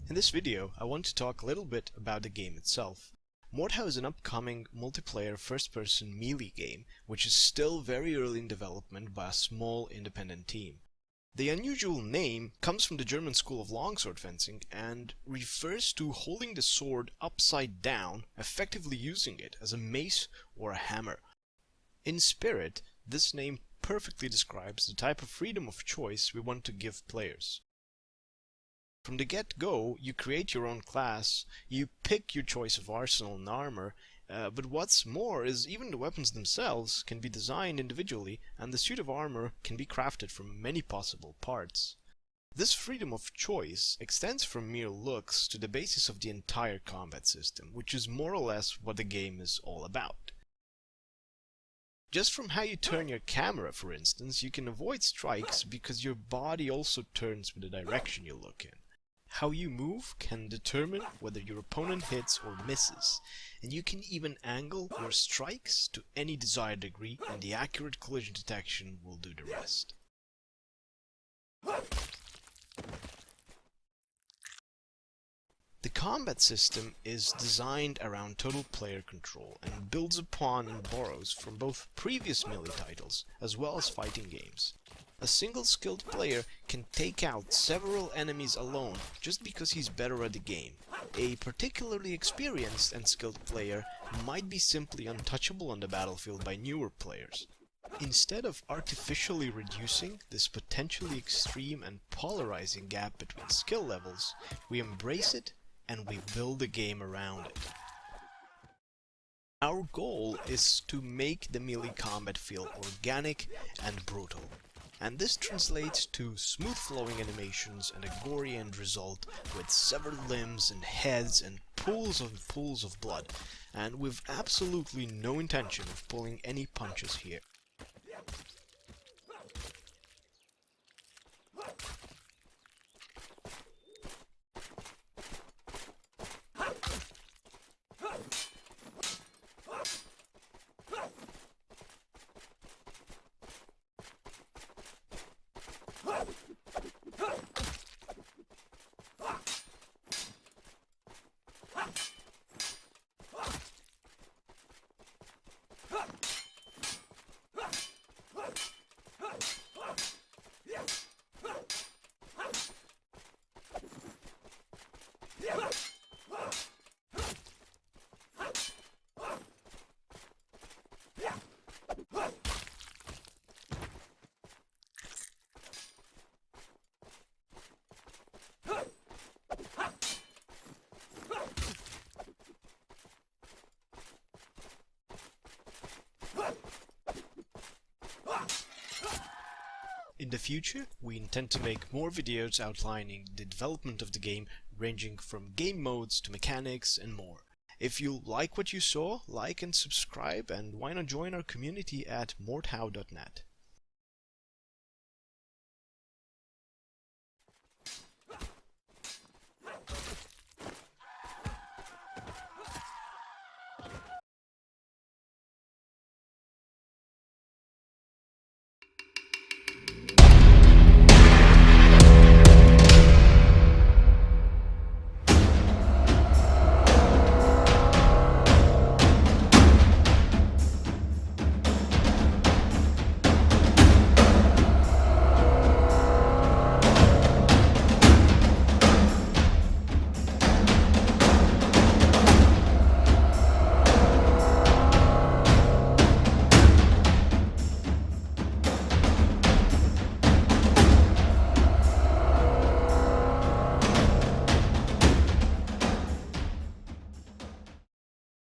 In this video, I want to talk a little bit about the game itself. Mordhau is an upcoming multiplayer first-person melee game, which is still very early in development by a small independent team. The unusual name comes from the German school of longsword fencing and refers to holding the sword upside down, effectively using it as a mace or a hammer. In spirit, this name perfectly describes the type of freedom of choice we want to give players. From the get-go, you create your own class, you pick your choice of arsenal and armor, but what's more is even the weapons themselves can be designed individually, and the suit of armor can be crafted from many possible parts. This freedom of choice extends from mere looks to the basis of the entire combat system, which is more or less what the game is all about. Just from how you turn your camera, for instance, you can avoid strikes because your body also turns with the direction you look in. How you move can determine whether your opponent hits or misses, and you can even angle your strikes to any desired degree, and the accurate collision detection will do the rest. The combat system is designed around total player control and builds upon and borrows from both previous melee titles as well as fighting games. A single skilled player can take out several enemies alone just because he's better at the game. A particularly experienced and skilled player might be simply untouchable on the battlefield by newer players. Instead of artificially reducing this potentially extreme and polarizing gap between skill levels, we embrace it and we build a game around it. Our goal is to make the melee combat feel organic and brutal. And this translates to smooth flowing animations and a gory end result with severed limbs and heads and pools of blood, and with absolutely no intention of pulling any punches here. In the future, we intend to make more videos outlining the development of the game, ranging from game modes to mechanics and more. If you like what you saw, like and subscribe, and why not join our community at mordhau.net.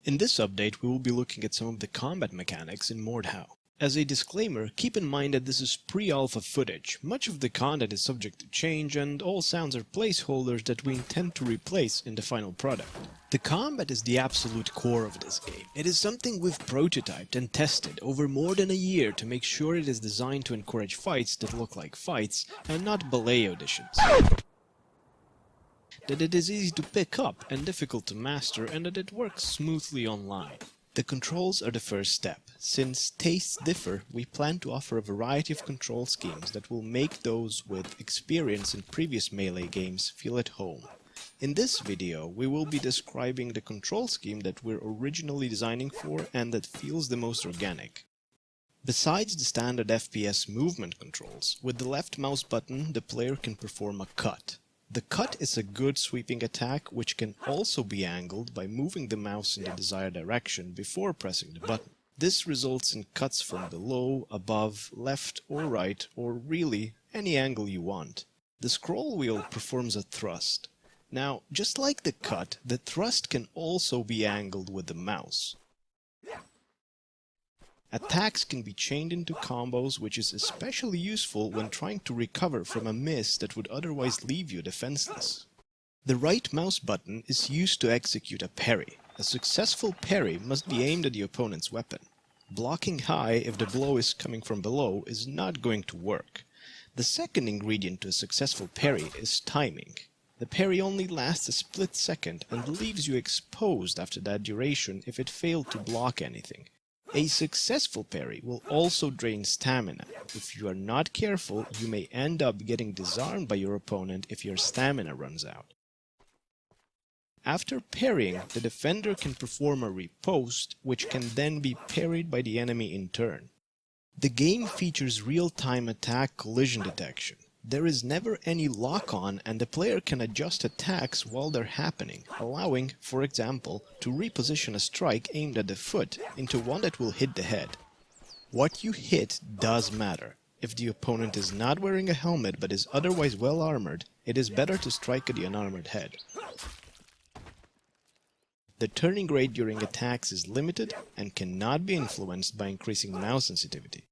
In this update, we will be looking at some of the combat mechanics in Mordhau. As a disclaimer, keep in mind that this is pre-alpha footage. Much of the content is subject to change, and all sounds are placeholders that we intend to replace in the final product. The combat is the absolute core of this game. It is something we've prototyped and tested over more than a year to make sure it is designed to encourage fights that look like fights and not ballet auditions. That it is easy to pick up and difficult to master, and that it works smoothly online. The controls are the first step. Since tastes differ, we plan to offer a variety of control schemes that will make those with experience in previous melee games feel at home. In this video, we will be describing the control scheme that we're originally designing for and that feels the most organic. Besides the standard FPS movement controls, with the left mouse button the player can perform a cut. The cut is a good sweeping attack which can also be angled by moving the mouse in the desired direction before pressing the button. This results in cuts from below, above, left or right, or really any angle you want. The scroll wheel performs a thrust. Now, just like the cut, the thrust can also be angled with the mouse. Attacks can be chained into combos, which is especially useful when trying to recover from a miss that would otherwise leave you defenseless. The right mouse button is used to execute a parry. A successful parry must be aimed at the opponent's weapon. Blocking high if the blow is coming from below is not going to work. The second ingredient to a successful parry is timing. The parry only lasts a split second and leaves you exposed after that duration if it failed to block anything. A successful parry will also drain stamina. If you are not careful, you may end up getting disarmed by your opponent if your stamina runs out. After parrying, the defender can perform a riposte, which can then be parried by the enemy in turn. The game features real-time attack collision detection. There is never any lock-on and the player can adjust attacks while they're happening, allowing, for example, to reposition a strike aimed at the foot into one that will hit the head. What you hit does matter. If the opponent is not wearing a helmet but is otherwise well armored, it is better to strike at the unarmored head. The turning rate during attacks is limited and cannot be influenced by increasing mouse sensitivity.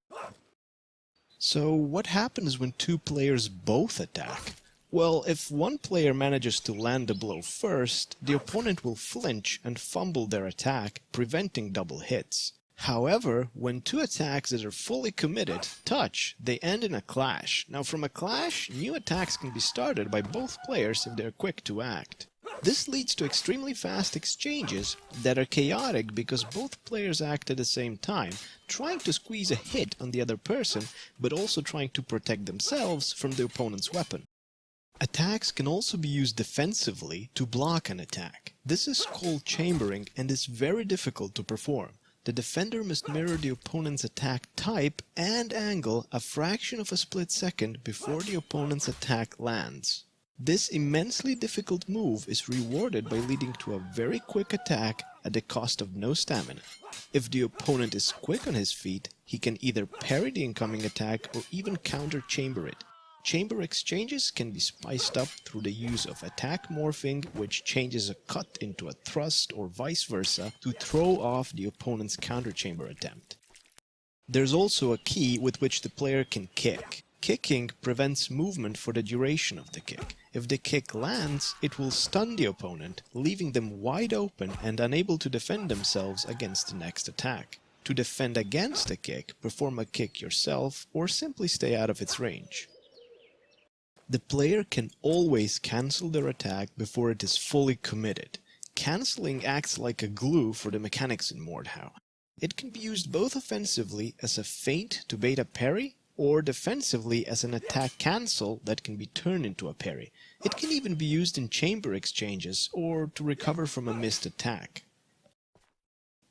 So what happens when two players both attack? Well, if one player manages to land the blow first, the opponent will flinch and fumble their attack, preventing double hits. However, when two attacks that are fully committed touch, they end in a clash. Now from a clash, new attacks can be started by both players if they're quick to act. This leads to extremely fast exchanges that are chaotic because both players act at the same time, trying to squeeze a hit on the other person, but also trying to protect themselves from the opponent's weapon. Attacks can also be used defensively to block an attack. This is called chambering and is very difficult to perform. The defender must mirror the opponent's attack type and angle a fraction of a split second before the opponent's attack lands. This immensely difficult move is rewarded by leading to a very quick attack at the cost of no stamina. If the opponent is quick on his feet, he can either parry the incoming attack or even counter-chamber it. Chamber exchanges can be spiced up through the use of attack morphing, which changes a cut into a thrust or vice versa to throw off the opponent's counter-chamber attempt. There's also a key with which the player can kick. Kicking prevents movement for the duration of the kick. If the kick lands, it will stun the opponent, leaving them wide open and unable to defend themselves against the next attack. To defend against a kick, perform a kick yourself or simply stay out of its range. The player can always cancel their attack before it is fully committed. Cancelling acts like a glue for the mechanics in Mordhau. It can be used both offensively as a feint to bait a parry, or defensively as an attack cancel that can be turned into a parry. It can even be used in chamber exchanges or to recover from a missed attack.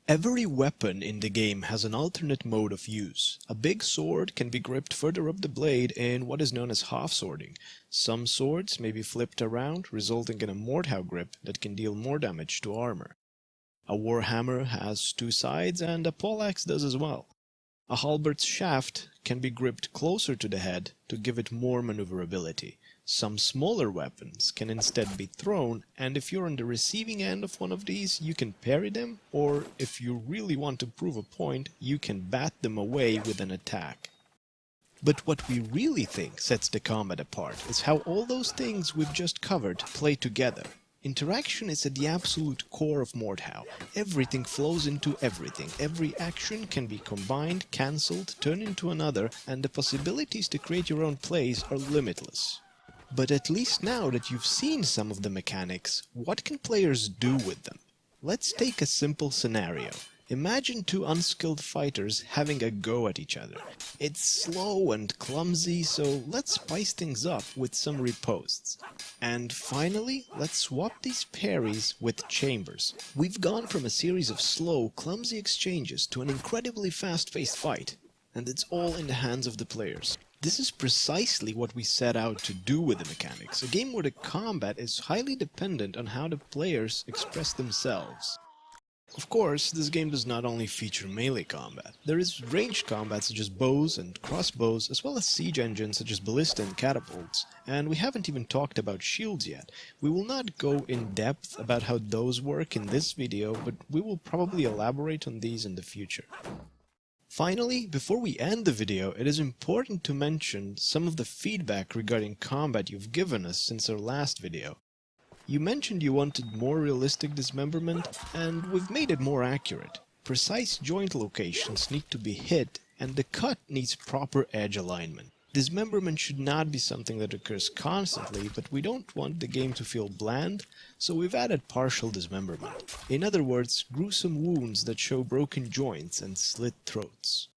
Every weapon in the game has an alternate mode of use. A big sword can be gripped further up the blade in what is known as half-swording. Some swords may be flipped around, resulting in a Mordhau grip that can deal more damage to armor. A warhammer has two sides and a poleaxe does as well. A halbert's shaft can be gripped closer to the head to give it more maneuverability. Some smaller weapons can instead be thrown, and if you're on the receiving end of one of these, you can parry them, or if you really want to prove a point, you can bat them away with an attack. But what we really think sets the combat apart is how all those things we've just covered play together. Interaction is at the absolute core of Mordhau. Everything flows into everything. Every action can be combined, cancelled, turned into another, and the possibilities to create your own plays are limitless. But at least now that you've seen some of the mechanics, what can players do with them? Let's take a simple scenario. Imagine two unskilled fighters having a go at each other. It's slow and clumsy, so let's spice things up with some ripostes. And finally, let's swap these parries with chambers. We've gone from a series of slow, clumsy exchanges to an incredibly fast-paced fight, and it's all in the hands of the players. This is precisely what we set out to do with the mechanics, a game where the combat is highly dependent on how the players express themselves. Of course, this game does not only feature melee combat. There is ranged combat such as bows and crossbows, as well as siege engines such as ballista and catapults, and we haven't even talked about shields yet. We will not go in depth about how those work in this video, but we will probably elaborate on these in the future. Finally, before we end the video, it is important to mention some of the feedback regarding combat you've given us since our last video. You mentioned you wanted more realistic dismemberment, and we've made it more accurate. Precise joint locations need to be hit, and the cut needs proper edge alignment. Dismemberment should not be something that occurs constantly, but we don't want the game to feel bland, so we've added partial dismemberment. In other words, gruesome wounds that show broken joints and slit throats.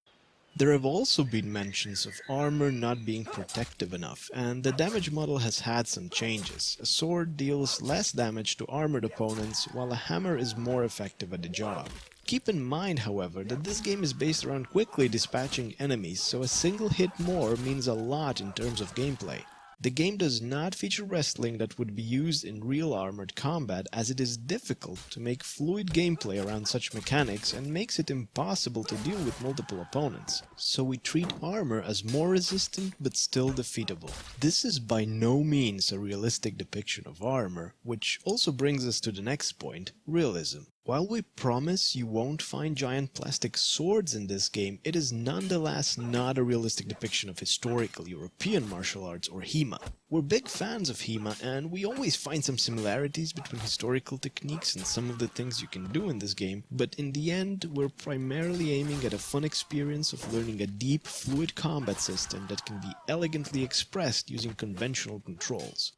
There have also been mentions of armor not being protective enough, and the damage model has had some changes. A sword deals less damage to armored opponents, while a hammer is more effective at the job. Keep in mind, however, that this game is based around quickly dispatching enemies, so a single hit more means a lot in terms of gameplay. The game does not feature wrestling that would be used in real armored combat, as it is difficult to make fluid gameplay around such mechanics and makes it impossible to deal with multiple opponents. So we treat armor as more resistant but still defeatable. This is by no means a realistic depiction of armor, which also brings us to the next point, realism. While we promise you won't find giant plastic swords in this game, it is nonetheless not a realistic depiction of historical European martial arts or HEMA. We're big fans of HEMA, and we always find some similarities between historical techniques and some of the things you can do in this game, but in the end, we're primarily aiming at a fun experience of learning a deep, fluid combat system that can be elegantly expressed using conventional controls.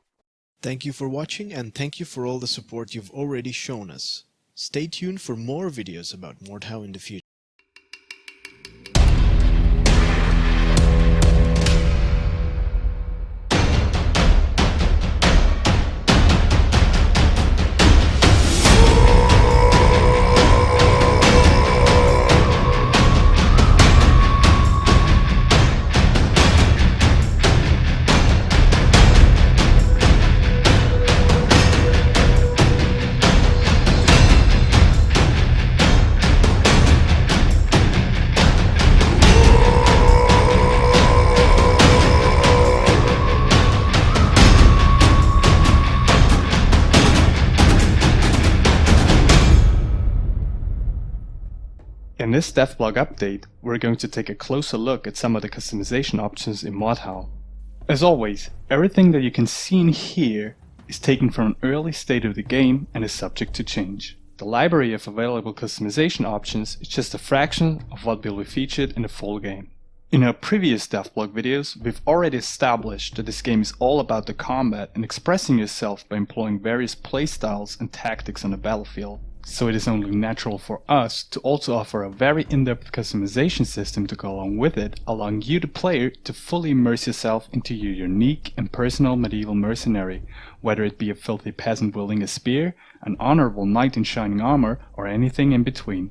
Thank you for watching, and thank you for all the support you've already shown us. Stay tuned for more videos about Mordhau in the future. In this devlog update, we're going to take a closer look at some of the customization options in Mordhau. As always, everything that you can see in here is taken from an early state of the game and is subject to change. The library of available customization options is just a fraction of what will be featured in the full game. In our previous devlog videos, we've already established that this game is all about the combat and expressing yourself by employing various playstyles and tactics on the battlefield. So it is only natural for us to also offer a very in-depth customization system to go along with it, allowing you the player to fully immerse yourself into your unique and personal medieval mercenary, whether it be a filthy peasant wielding a spear, an honorable knight in shining armor, or anything in between.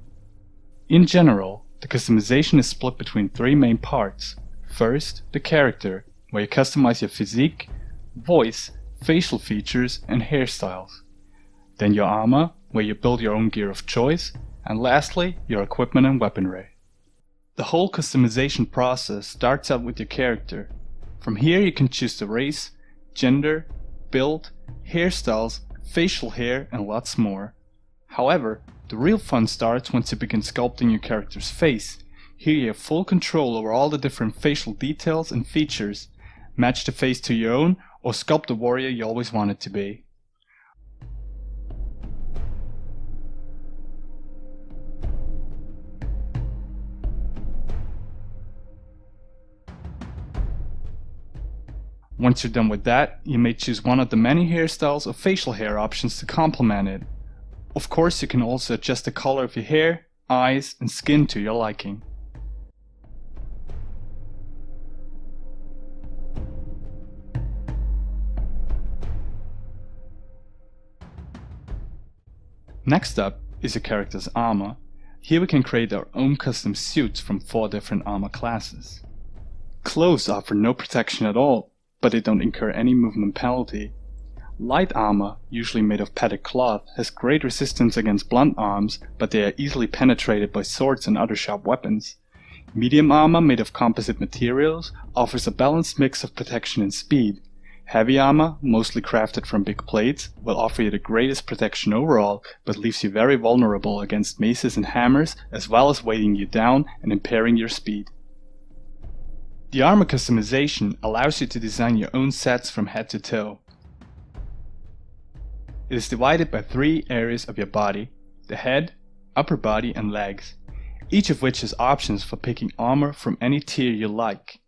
In general, the customization is split between three main parts. First, the character, where you customize your physique, voice, facial features and hairstyles. Then your armor, where you build your own gear of choice, and lastly, your equipment and weaponry. The whole customization process starts out with your character. From here you can choose the race, gender, build, hairstyles, facial hair and lots more. However, the real fun starts once you begin sculpting your character's face. Here you have full control over all the different facial details and features. Match the face to your own or sculpt the warrior you always wanted to be. Once you're done with that, you may choose one of the many hairstyles or facial hair options to complement it. Of course, you can also adjust the color of your hair, eyes, and skin to your liking. Next up is your character's armor. Here we can create our own custom suits from 4 different armor classes. Clothes offer no protection at all, but they don't incur any movement penalty. Light armor, usually made of padded cloth, has great resistance against blunt arms, but they are easily penetrated by swords and other sharp weapons. Medium armor, made of composite materials, offers a balanced mix of protection and speed. Heavy armor, mostly crafted from big plates, will offer you the greatest protection overall, but leaves you very vulnerable against maces and hammers, as well as weighting you down and impairing your speed. The armor customization allows you to design your own sets from head to toe. It is divided by 3 areas of your body: the head, upper body and legs, each of which has options for picking armor from any tier you like.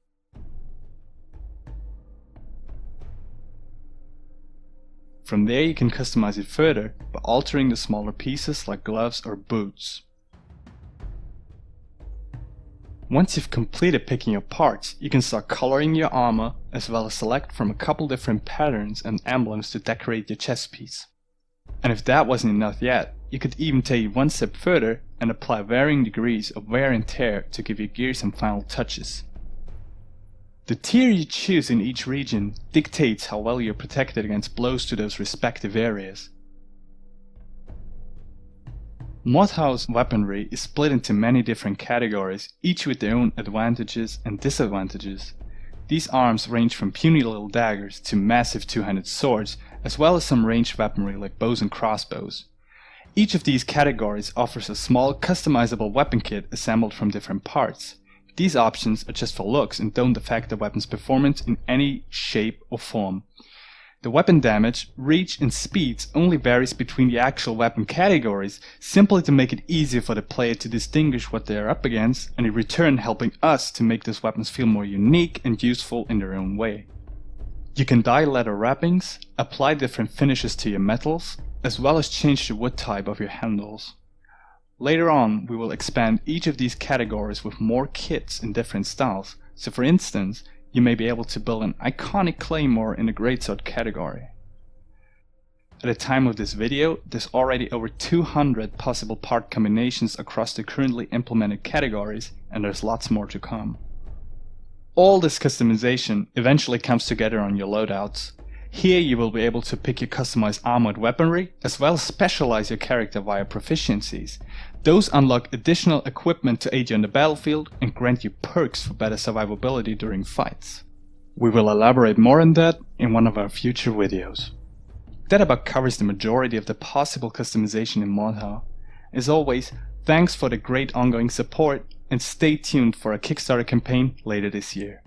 From there you can customize it further by altering the smaller pieces like gloves or boots. Once you've completed picking your parts, you can start coloring your armor, as well as select from a couple different patterns and emblems to decorate your chest piece. And if that wasn't enough yet, you could even take it one step further and apply varying degrees of wear and tear to give your gear some final touches. The tier you choose in each region dictates how well you're protected against blows to those respective areas. Mordhau's weaponry is split into many different categories, each with their own advantages and disadvantages. These arms range from puny little daggers to massive two-handed swords, as well as some ranged weaponry like bows and crossbows. Each of these categories offers a small customizable weapon kit assembled from different parts. These options are just for looks and don't affect the weapon's performance in any shape or form. The weapon damage, reach and speeds only varies between the actual weapon categories, simply to make it easier for the player to distinguish what they are up against, and in return helping us to make those weapons feel more unique and useful in their own way. You can dye leather wrappings, apply different finishes to your metals, as well as change the wood type of your handles. Later on, we will expand each of these categories with more kits in different styles, so for instance, you may be able to build an iconic claymore in the greatsword category. At the time of this video, there's already over 200 possible part combinations across the currently implemented categories, and there's lots more to come. All this customization eventually comes together on your loadouts. Here you will be able to pick your customized armored weaponry, as well as specialize your character via proficiencies. Those unlock additional equipment to aid you on the battlefield and grant you perks for better survivability during fights. We will elaborate more on that in one of our future videos. That about covers the majority of the possible customization in Mordhau. As always, thanks for the great ongoing support, and stay tuned for a Kickstarter campaign later this year.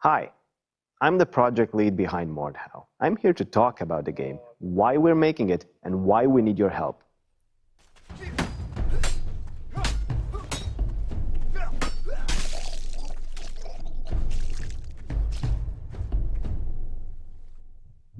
Hi, I'm the project lead behind Mordhau. I'm here to talk about the game, why we're making it, and why we need your help.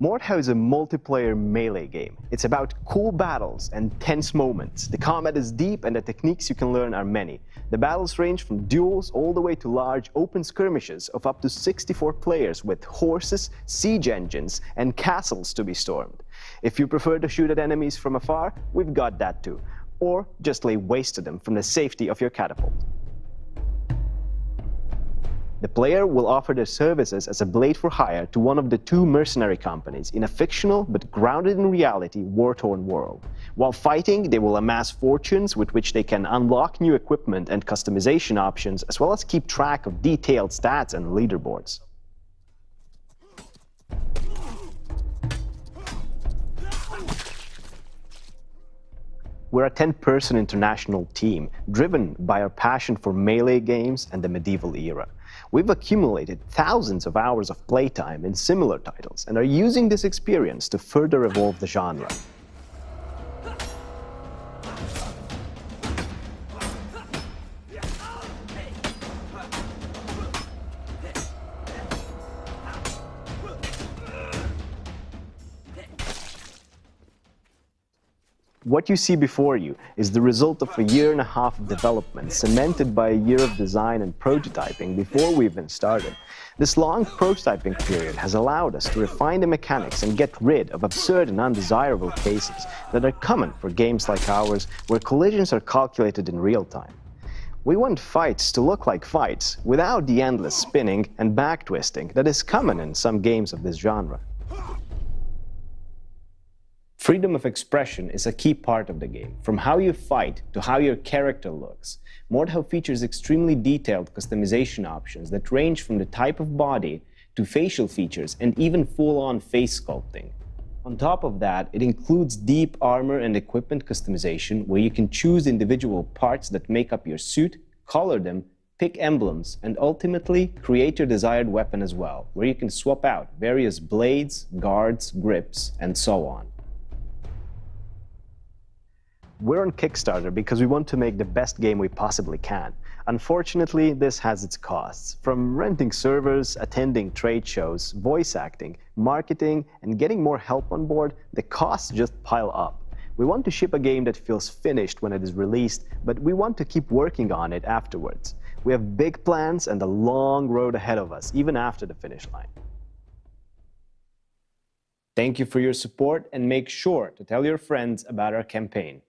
Mordhau is a multiplayer melee game. It's about cool battles and tense moments. The combat is deep and the techniques you can learn are many. The battles range from duels all the way to large open skirmishes of up to 64 players with horses, siege engines, and castles to be stormed. If you prefer to shoot at enemies from afar, we've got that too. Or just lay waste to them from the safety of your catapult. The player will offer their services as a blade for hire to one of the two mercenary companies in a fictional but grounded in reality war-torn world. While fighting, they will amass fortunes with which they can unlock new equipment and customization options, as well as keep track of detailed stats and leaderboards. We're a 10-person international team, driven by our passion for melee games and the medieval era. We've accumulated thousands of hours of playtime in similar titles and are using this experience to further evolve the genre. What you see before you is the result of a year and a half of development, cemented by a year of design and prototyping before we even started. This long prototyping period has allowed us to refine the mechanics and get rid of absurd and undesirable cases that are common for games like ours, where collisions are calculated in real time. We want fights to look like fights, without the endless spinning and back-twisting that is common in some games of this genre. Freedom of expression is a key part of the game, from how you fight to how your character looks. Mordhau features extremely detailed customization options that range from the type of body to facial features and even full-on face sculpting. On top of that, it includes deep armor and equipment customization, where you can choose individual parts that make up your suit, color them, pick emblems, and ultimately create your desired weapon as well, where you can swap out various blades, guards, grips, and so on. We're on Kickstarter because we want to make the best game we possibly can. Unfortunately, this has its costs. From renting servers, attending trade shows, voice acting, marketing, and getting more help on board, the costs just pile up. We want to ship a game that feels finished when it is released, but we want to keep working on it afterwards. We have big plans and a long road ahead of us, even after the finish line. Thank you for your support, and make sure to tell your friends about our campaign.